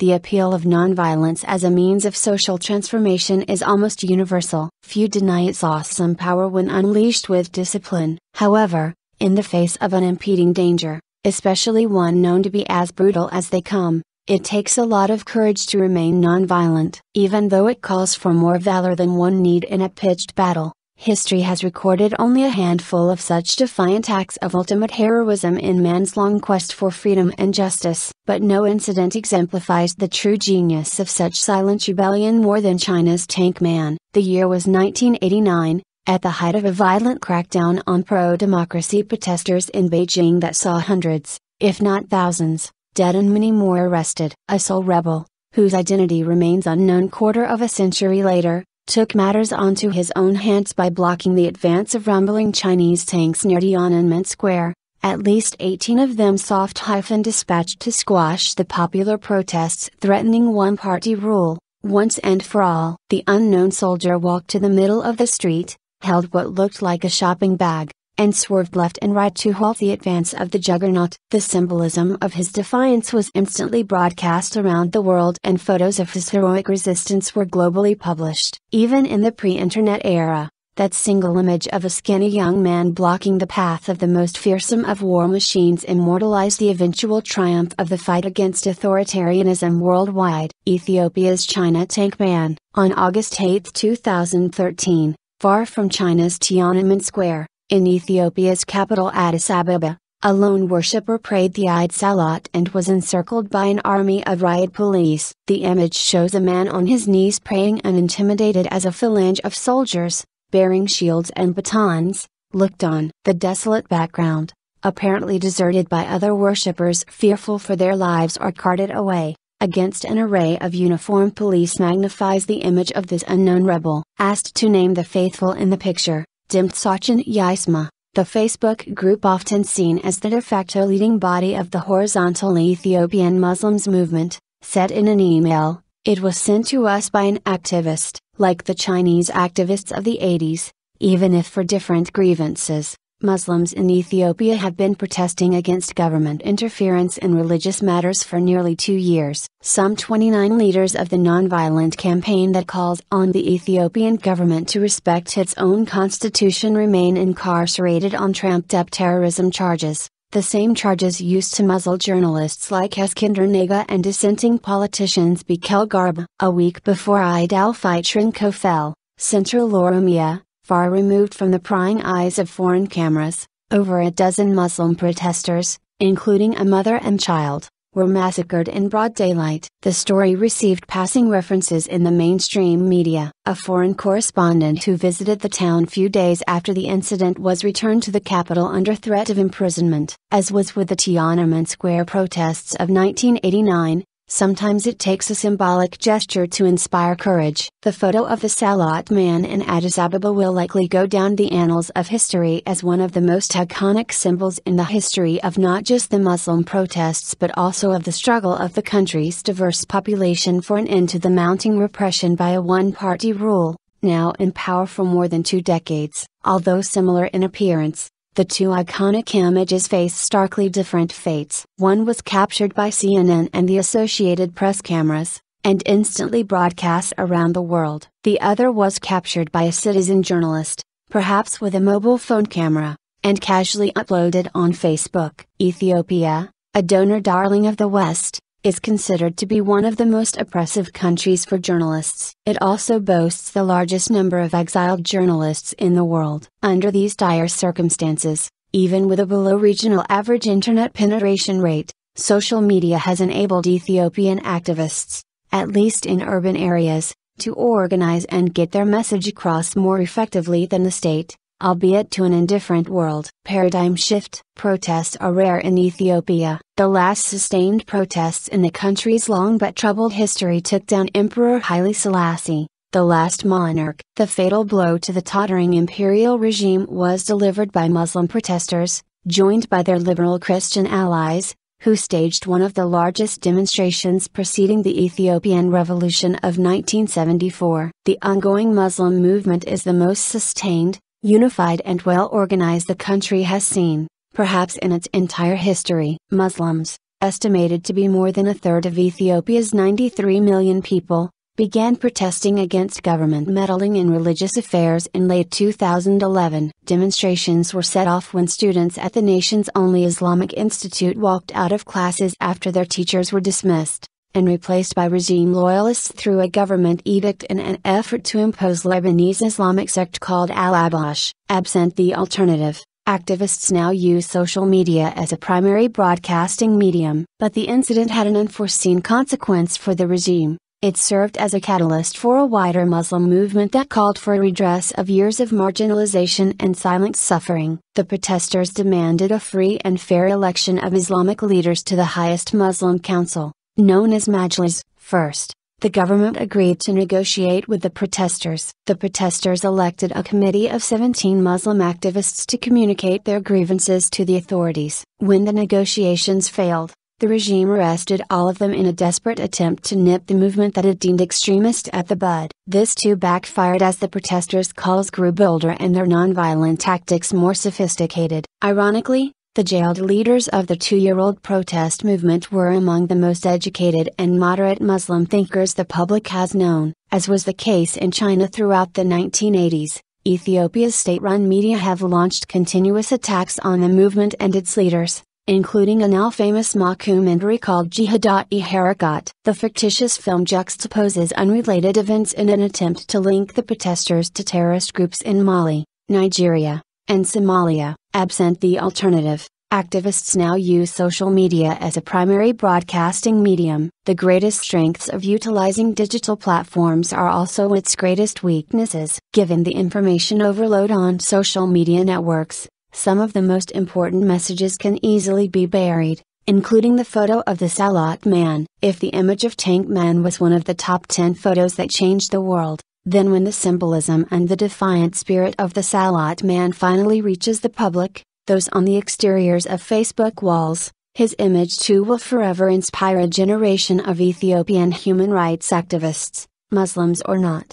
The appeal of nonviolence as a means of social transformation is almost universal. Few deny its awesome power when unleashed with discipline. However, in the face of an impeding danger, especially one known to be as brutal as they come, it takes a lot of courage to remain nonviolent. Even though it calls for more valor than one need in a pitched battle, history has recorded only a handful of such defiant acts of ultimate heroism in man's long quest for freedom and justice. But no incident exemplifies the true genius of such silent rebellion more than China's tank man. The year was 1989, at the height of a violent crackdown on pro-democracy protesters in Beijing that saw hundreds, if not thousands, dead and many more arrested. A sole rebel, whose identity remains unknown quarter of a century later, took matters onto his own hands by blocking the advance of rumbling Chinese tanks near Tiananmen Square, at least 18 of them dispatched to squash the popular protests threatening one-party rule, once and for all. The unknown soldier walked to the middle of the street, held what looked like a shopping bag, and swerved left and right to halt the advance of the juggernaut. The symbolism of his defiance was instantly broadcast around the world and photos of his heroic resistance were globally published. Even in the pre-internet era, that single image of a skinny young man blocking the path of the most fearsome of war machines immortalized the eventual triumph of the fight against authoritarianism worldwide. Ethiopia's China tank man. On August 8, 2013, far from China's Tiananmen Square, in Ethiopia's capital Addis Ababa, a lone worshipper prayed the Eid Salat and was encircled by an army of riot police. The image shows a man on his knees praying and intimidated as a phalange of soldiers, bearing shields and batons, looked on. The desolate background, apparently deserted by other worshippers fearful for their lives or carted away, against an array of uniformed police magnifies the image of this unknown rebel. Asked to name the faithful in the picture, Dimtsachin Yisma, the Facebook group often seen as the de facto leading body of the horizontal Ethiopian Muslims movement, said in an email, "It was sent to us by an activist, like the Chinese activists of the 80s, even if for different grievances. Muslims in Ethiopia have been protesting against government interference in religious matters for nearly 2 years." Some 29 leaders of the nonviolent campaign that calls on the Ethiopian government to respect its own constitution remain incarcerated on trumped-up terrorism charges, the same charges used to muzzle journalists like Eskinder Nega and dissenting politicians Bekel Garba. A week before Eid al-Fitr fell, central Oromia, far removed from the prying eyes of foreign cameras, over a dozen Muslim protesters, including a mother and child, were massacred in broad daylight. The story received passing references in the mainstream media. A foreign correspondent who visited the town few days after the incident was returned to the capital under threat of imprisonment. As was with the Tiananmen Square protests of 1989, sometimes it takes a symbolic gesture to inspire courage. The photo of the Salat man in Addis Ababa will likely go down the annals of history as one of the most iconic symbols in the history of not just the Muslim protests but also of the struggle of the country's diverse population for an end to the mounting repression by a one-party rule, now in power for more than 2 decades. Although similar in appearance, the two iconic images face starkly different fates. One was captured by CNN and the Associated Press cameras, and instantly broadcast around the world. The other was captured by a citizen journalist, perhaps with a mobile phone camera, and casually uploaded on Facebook. Ethiopia, a donor darling of the West, is considered to be one of the most oppressive countries for journalists. It also boasts the largest number of exiled journalists in the world. Under these dire circumstances, even with a below regional average internet penetration rate, social media has enabled Ethiopian activists, at least in urban areas, to organize and get their message across more effectively than the state, albeit to an indifferent world. Paradigm shift. Protests are rare in Ethiopia. The last sustained protests in the country's long but troubled history took down Emperor Haile Selassie, the last monarch. The fatal blow to the tottering imperial regime was delivered by Muslim protesters, joined by their liberal Christian allies, who staged one of the largest demonstrations preceding the Ethiopian Revolution of 1974. The ongoing Muslim movement is the most sustained, unified and well organized the country has seen, perhaps in its entire history. Muslims, estimated to be more than a third of Ethiopia's 93 million people, began protesting against government meddling in religious affairs in late 2011. Demonstrations were set off when students at the nation's only Islamic institute walked out of classes after their teachers were dismissed, and replaced by regime loyalists through a government edict in an effort to impose Lebanese Islamic sect called Al-Abash. Absent the alternative, activists now use social media as a primary broadcasting medium. But the incident had an unforeseen consequence for the regime. It served as a catalyst for a wider Muslim movement that called for a redress of years of marginalization and silent suffering. The protesters demanded a free and fair election of Islamic leaders to the highest Muslim council, known as Majlis. First, the government agreed to negotiate with the protesters. The protesters elected a committee of 17 Muslim activists to communicate their grievances to the authorities. When the negotiations failed, the regime arrested all of them in a desperate attempt to nip the movement that it deemed extremist at the bud. This too backfired as the protesters' calls grew bolder and their nonviolent tactics more sophisticated. Ironically, the jailed leaders of the 2-year-old protest movement were among the most educated and moderate Muslim thinkers the public has known, as was the case in China throughout the 1980s. Ethiopia's state-run media have launched continuous attacks on the movement and its leaders, including a now-famous mockumentary called Jihad-e-Harakat. The fictitious film juxtaposes unrelated events in an attempt to link the protesters to terrorist groups in Mali, Nigeria, and Somalia. Absent the alternative, activists now use social media as a primary broadcasting medium. The greatest strengths of utilizing digital platforms are also its greatest weaknesses. Given the information overload on social media networks, some of the most important messages can easily be buried, including the photo of the Salat man. If the image of Tank Man was one of the top 10 photos that changed the world, then when the symbolism and the defiant spirit of the Salat man finally reaches the public, those on the exteriors of Facebook walls, his image too will forever inspire a generation of Ethiopian human rights activists, Muslims or not.